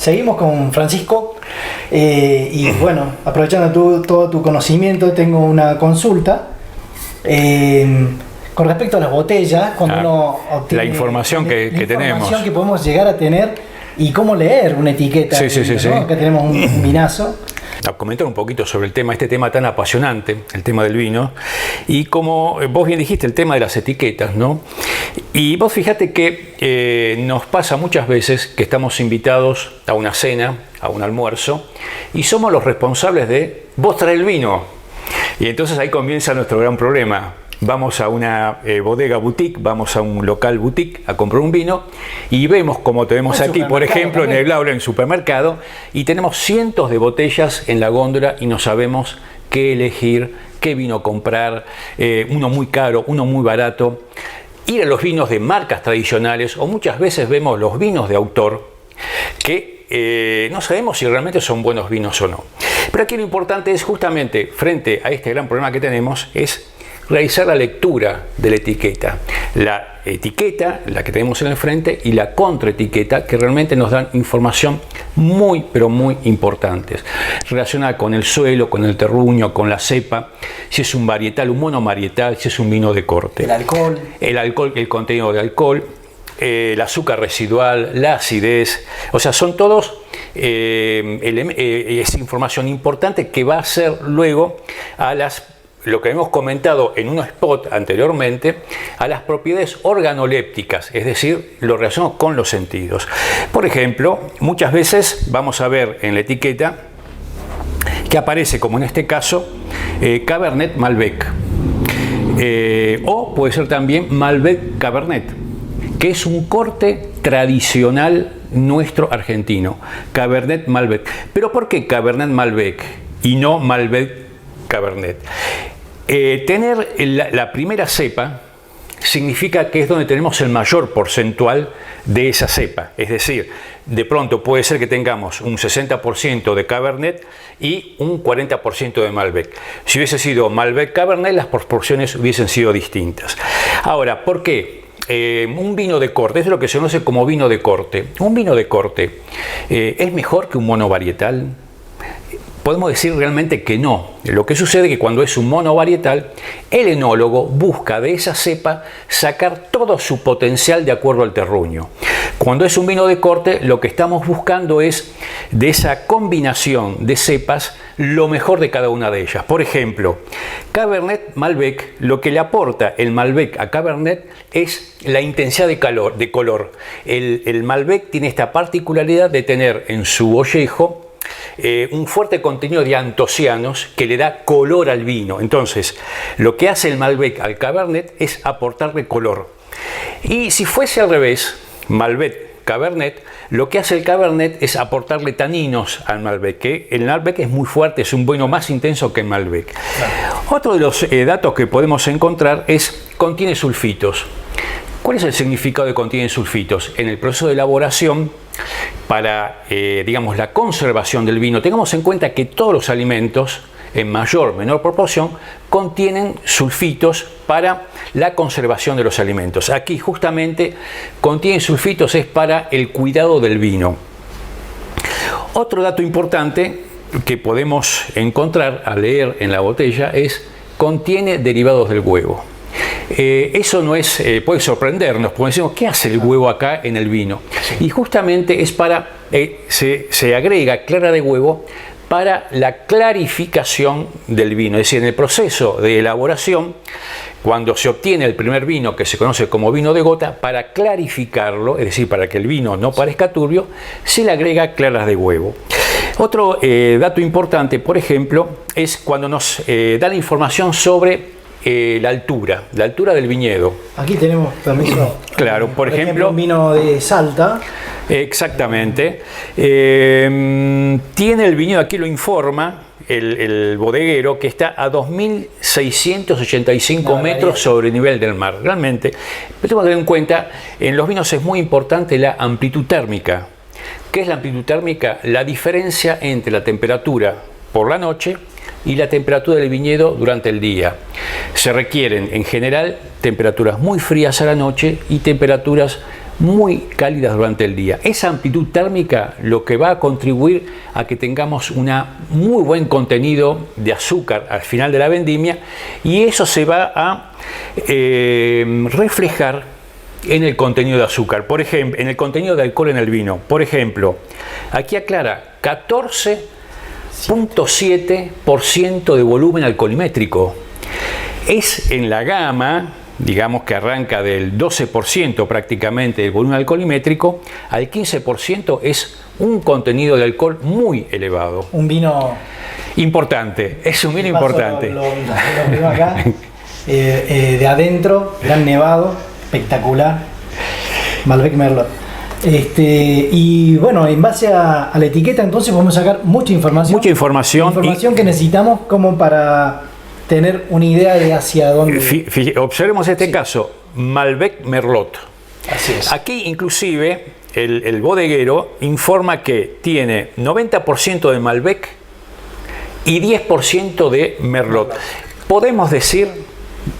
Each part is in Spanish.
seguimos con Francisco y bueno, aprovechando todo tu conocimiento, tengo una consulta con respecto a las botellas, cuando uno obtiene la información que tenemos. La información que podemos llegar a tener y cómo leer una etiqueta. Sí. Acá tenemos un vinazo. A comentar un poquito sobre este tema tan apasionante, el tema del vino, y como vos bien dijiste, el tema de las etiquetas, ¿no? Y vos fíjate que nos pasa muchas veces que estamos invitados a una cena, a un almuerzo, y somos los responsables de vos traes el vino. Y entonces ahí comienza nuestro gran problema. Vamos a una bodega boutique, vamos a un local boutique a comprar un vino y vemos como tenemos aquí, por ejemplo, en el aula, en el supermercado, y tenemos cientos de botellas en la góndola y no sabemos qué elegir, qué vino comprar, uno muy caro, uno muy barato. Ir a los vinos de marcas tradicionales, o muchas veces vemos los vinos de autor que no sabemos si realmente son buenos vinos o no. Pero aquí lo importante es justamente, frente a este gran problema que tenemos, es realizar la lectura de la etiqueta. La etiqueta, la que tenemos en el frente, y la contraetiqueta, que realmente nos dan información muy, pero muy importantes, relacionada con el suelo, con el terruño, con la cepa, si es un varietal, un monovarietal, si es un vino de corte. El alcohol, el contenido de alcohol, el azúcar residual, la acidez, o sea, son todos es información importante que va a ser luego a lo que hemos comentado en un spot anteriormente, a las propiedades organolépticas, es decir, lo relacionado con los sentidos. Por ejemplo, muchas veces vamos a ver en la etiqueta que aparece, como en este caso, Cabernet Malbec, o puede ser también Malbec Cabernet, que es un corte tradicional nuestro argentino, Cabernet Malbec. ¿Pero por qué Cabernet Malbec y no Malbec Cabernet? Tener la primera cepa significa que es donde tenemos el mayor porcentual de esa cepa. Es decir, de pronto puede ser que tengamos un 60% de Cabernet y un 40% de Malbec. Si hubiese sido Malbec Cabernet, las proporciones hubiesen sido distintas. Ahora, ¿por qué? Un vino de corte, es lo que se conoce como vino de corte. Un vino de corte es mejor que un monovarietal. Podemos decir realmente que no. Lo que sucede es que cuando es un monovarietal, el enólogo busca de esa cepa sacar todo su potencial de acuerdo al terruño. Cuando es un vino de corte, lo que estamos buscando es de esa combinación de cepas lo mejor de cada una de ellas. Por ejemplo, Cabernet Malbec, lo que le aporta el Malbec a Cabernet es la intensidad de color. El Malbec tiene esta particularidad de tener en su ollejo un fuerte contenido de antocianos que le da color al vino. Entonces, lo que hace el Malbec al Cabernet es aportarle color. Y si fuese al revés, Malbec Cabernet, lo que hace el Cabernet es aportarle taninos al Malbec, que el Malbec es muy fuerte, es un vino más intenso que el Malbec. Claro. Otro de los datos que podemos encontrar es contiene sulfitos. ¿Cuál es el significado de contiene sulfitos? En el proceso de elaboración, para digamos, la conservación del vino, tengamos en cuenta que todos los alimentos, en mayor o menor proporción, contienen sulfitos para la conservación de los alimentos. Aquí justamente contienen sulfitos es para el cuidado del vino. Otro dato importante que podemos encontrar al leer en la botella es contiene derivados del huevo. Eso no es, puede sorprendernos, porque decimos, ¿qué hace el huevo acá en el vino? Sí. Y justamente es para, se agrega clara de huevo para la clarificación del vino. Es decir, en el proceso de elaboración, cuando se obtiene el primer vino que se conoce como vino de gota, para clarificarlo, es decir, para que el vino no parezca turbio, se le agrega claras de huevo. Otro dato importante, por ejemplo, es cuando nos dan información sobre la altura del viñedo. Aquí tenemos permiso. Claro, por ejemplo, un vino de Salta. Exactamente. Tiene el viñedo, aquí lo informa el bodeguero, que está a 2.685 metros sobre el nivel del mar. Realmente, pero tenemos que tener en cuenta, en los vinos es muy importante la amplitud térmica. ¿Qué es la amplitud térmica? La diferencia entre la temperatura por la noche y la temperatura del viñedo durante el día. Se requieren en general temperaturas muy frías a la noche y temperaturas muy cálidas durante el día. Esa amplitud térmica lo que va a contribuir a que tengamos un muy buen contenido de azúcar al final de la vendimia, y eso se va a reflejar en el contenido de azúcar, por ejemplo, en el contenido de alcohol en el vino. Por ejemplo, aquí aclara 14.7% de volumen alcoholimétrico. Es en la gama, digamos que arranca del 12% prácticamente del volumen alcoholimétrico, al 15% es un contenido de alcohol muy elevado. Un vino importante, es un vino importante. Lo veo acá, de adentro, gran nevado, espectacular, Malbec Merlot. Y bueno, en base a la etiqueta entonces vamos a sacar mucha información. Mucha información. Que necesitamos como para tener una idea de hacia dónde. Observemos este caso, Malbec Merlot. Así es. Aquí inclusive el bodeguero informa que tiene 90% de Malbec y 10% de Merlot. Podemos decir,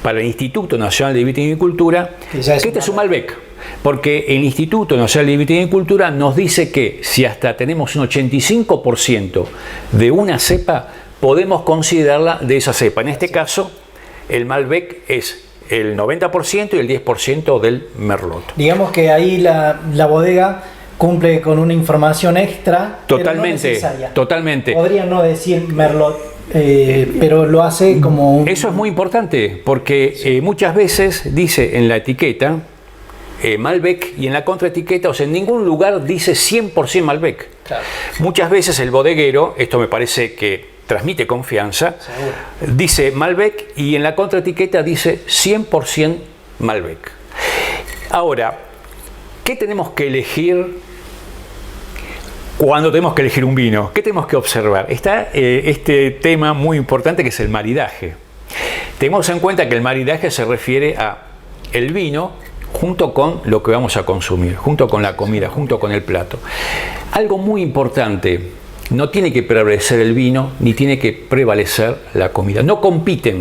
para el Instituto Nacional de Vitivinicultura, que este es un Malbec, porque el Instituto Nacional de Vitivinicultura nos dice que si hasta tenemos un 85% de una cepa, podemos considerarla de esa cepa. En este caso, el Malbec es el 90% y el 10% del Merlot. Digamos que ahí la bodega cumple con una información extra, totalmente, pero no necesaria. Totalmente. Podría no decir Merlot, pero lo hace como un... Eso es muy importante, porque muchas veces dice en la etiqueta Malbec, y en la contraetiqueta, o sea, en ningún lugar dice 100% Malbec. Claro. Muchas veces el bodeguero, esto me parece que transmite confianza, seguro, dice Malbec y en la contraetiqueta dice 100% Malbec. Ahora, ¿qué tenemos que elegir cuando tenemos que elegir un vino? ¿Qué tenemos que observar? Está este tema muy importante que es el maridaje. Tenemos en cuenta que el maridaje se refiere a el vino junto con lo que vamos a consumir, junto con la comida, junto con el plato. Algo muy importante, no tiene que prevalecer el vino ni tiene que prevalecer la comida. No compite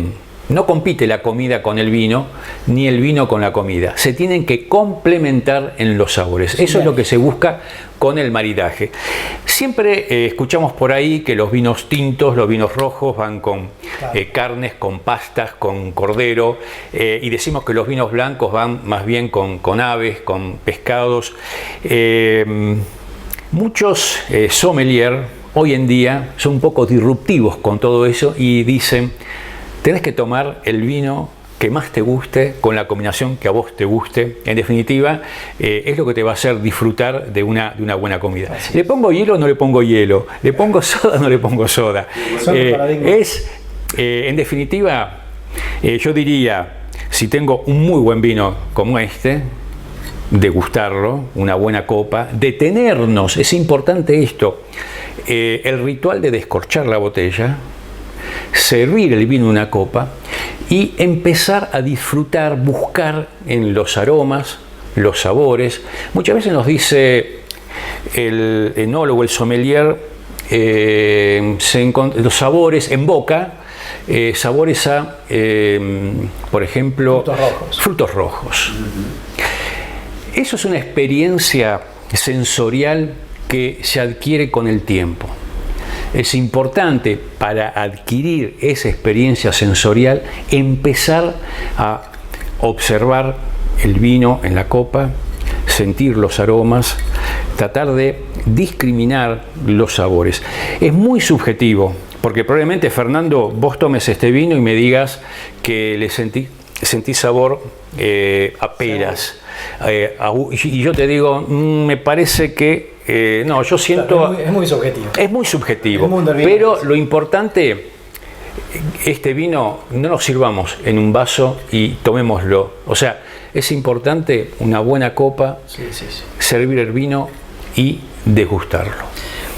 la comida con el vino, ni el vino con la comida. Se tienen que complementar en los sabores. Eso es lo que se busca con el maridaje. Siempre escuchamos por ahí que los vinos tintos, los vinos rojos van con carnes, con pastas, con cordero, y decimos que los vinos blancos van más bien con aves, con pescados. Muchos sommelier hoy en día son un poco disruptivos con todo eso y dicen: tenés que tomar el vino que más te guste, con la combinación que a vos te guste. En definitiva, es lo que te va a hacer disfrutar de una buena comida. ¿Le pongo hielo o no le pongo hielo? ¿Le pongo soda o no le pongo soda? En definitiva, yo diría, si tengo un muy buen vino como este, degustarlo, una buena copa, detenernos, es importante esto, el ritual de descorchar la botella, servir el vino en una copa y empezar a disfrutar, buscar en los aromas, los sabores. Muchas veces nos dice el enólogo, el sommelier, los sabores en boca, sabores a, por ejemplo, frutos rojos. Eso es una experiencia sensorial que se adquiere con el tiempo. Es importante para adquirir esa experiencia sensorial empezar a observar el vino en la copa, sentir los aromas, tratar de discriminar los sabores. Es muy subjetivo, porque probablemente, Fernando, vos tomes este vino y me digas que le sentí sabor a peras. Y yo te digo, me parece que no, yo siento... Claro, es muy subjetivo. Es muy subjetivo, pero lo importante, este vino no lo sirvamos en un vaso y tomémoslo. O sea, es importante una buena copa, servir el vino y degustarlo.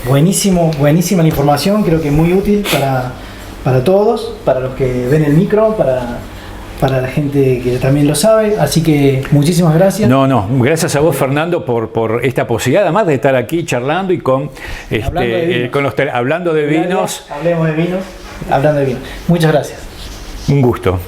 Buenísima la información, creo que muy útil para todos, para los que ven el micro, para la gente que también lo sabe, así que muchísimas gracias. No, gracias a vos, Fernando, por esta posibilidad, además de estar aquí charlando y hablando de vinos. Hablemos de vinos, hablando de vinos. Muchas gracias. Un gusto.